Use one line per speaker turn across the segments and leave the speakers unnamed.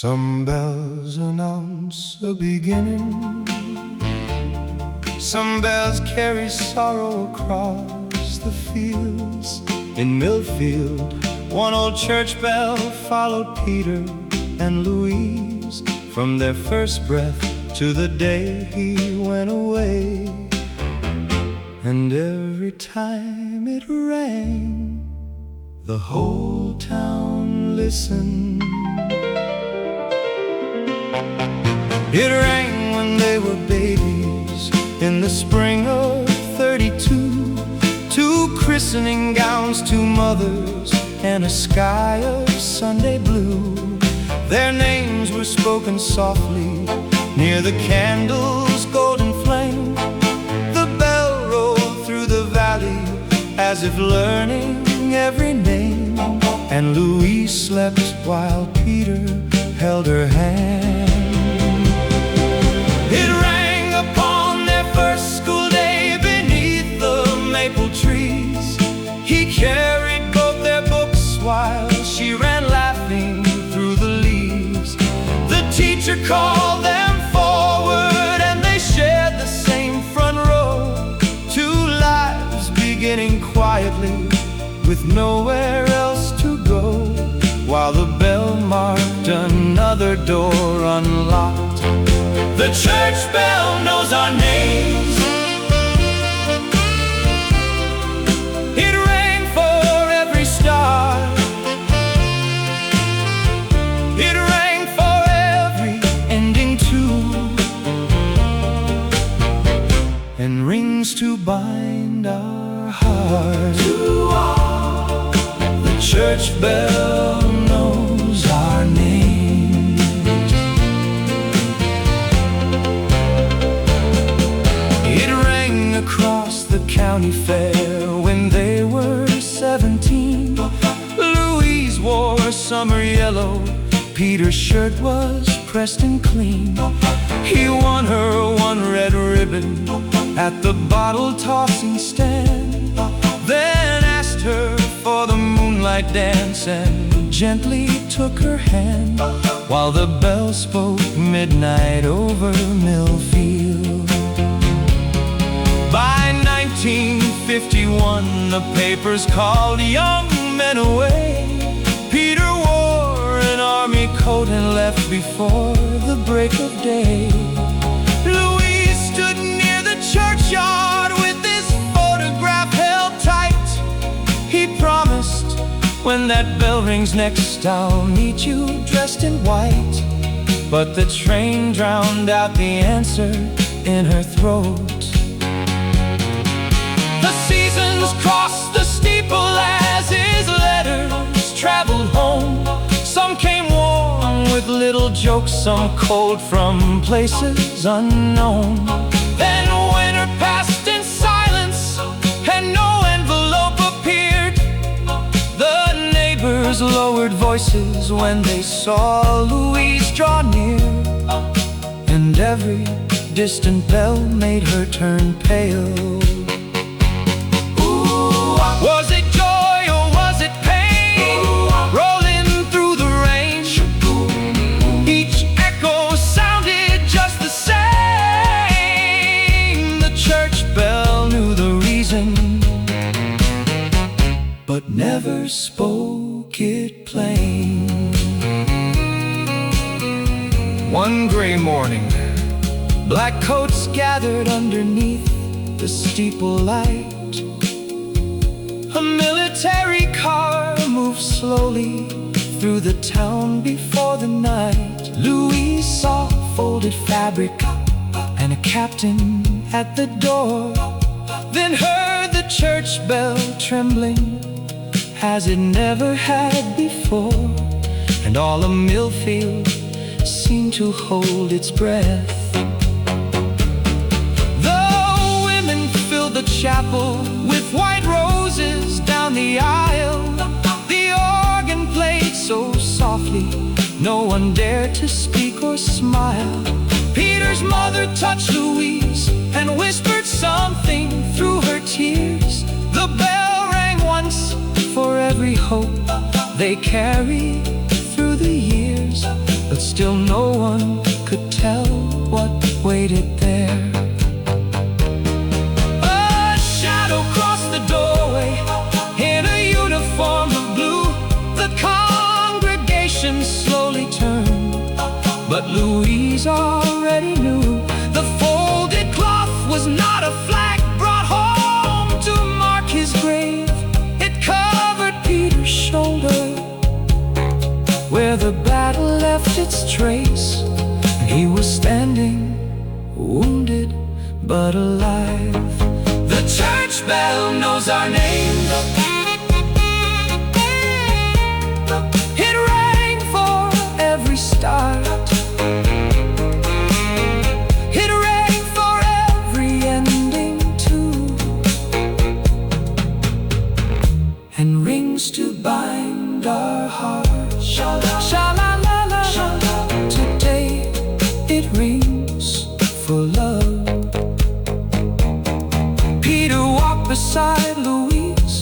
Some bells announce a beginning, some bells carry sorrow across the fields. In Millfield, one old church bell followed Peter and Louise from their first breath to the day he went away. And every time it rang, the whole town listened. It rang when they were babies in the spring of '32. 2 christening gowns, 2 mothers, and a sky of Sunday blue. Their names were spoken softly near the candle's golden flame. The bell rolled through the valley as if learning every name. And Louise slept while Peter held her hand. It rang upon their first school day beneath the maple trees. He carried both their books while she ran laughing through the leaves. The teacher called them forward and they shared the same front row. 2 lives beginning quietly with nowhere else to go, while the bell marked another door unlocked. The church bell knows our names. It rang for every star. It rang for every ending too, and rings to bind our hearts. Doo-Wop. The church bell knows our names. It rang across the county fair when they were 17. Louise wore summer yellow, Peter's shirt was pressed and clean. He won her 1 red ribbon at the bottle-tossing stand, then asked her for the moonlight dance and gently took her hand, while the bell spoke midnight over Millfield. By 1951, the papers called young men away. Peter wore an army coat and left before the break of day. Louise stood near the churchyard with his photograph held tight. He promised, when that bell rings next, I'll meet you dressed in white. But the train drowned out the answer in her throat. The seasons crossed the steeple as his letters traveled home. Some came warm with little jokes, some cold from places unknown. Then winter passed in silence and no envelope appeared. The neighbors lowered voices when they saw Louise draw near, and every distant bell made her turn pale. Was it joy or was it pain, rolling through the rain? Each echo sounded just the same. The church bell knew the reason, but never spoke it plain. One gray morning, black coats gathered underneath the steeple light. A military car moved slowly through the town before the night. Louise saw folded fabric and a captain at the door, then heard the church bell trembling as it never had before. And all of Millfield seemed to hold its breath. The women filled the chapel with white roses down the aisle. The organ played so softly, no one dared to speak or smile. Peter's mother touched Louise and whispered something through her tears. The bell rang once for every hope they carried through the years. But neighbors already knew. The folded cloth was not a flag brought home to mark his grave. It covered Peter's shoulder, where the battle left its trace. He was standing, wounded but alive. The church bell knows our name. It rang for every start. It rang for every ending too, and rings to bind our hearts. Sha-la-la-la, today it rings for love. Peter walked beside Louise,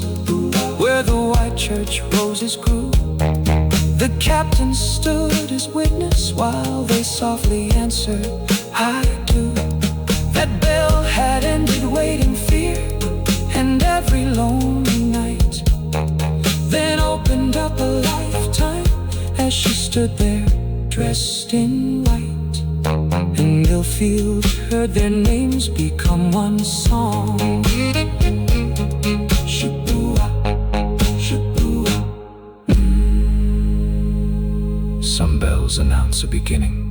where the white church roses grew. The captain stood as witness while they softly answered, I do. That bell had ended waiting fear and every lonely night, then opened up a lifetime as she stood there dressed in white. And Millfield heard their names become one song. Some bells announce a beginning.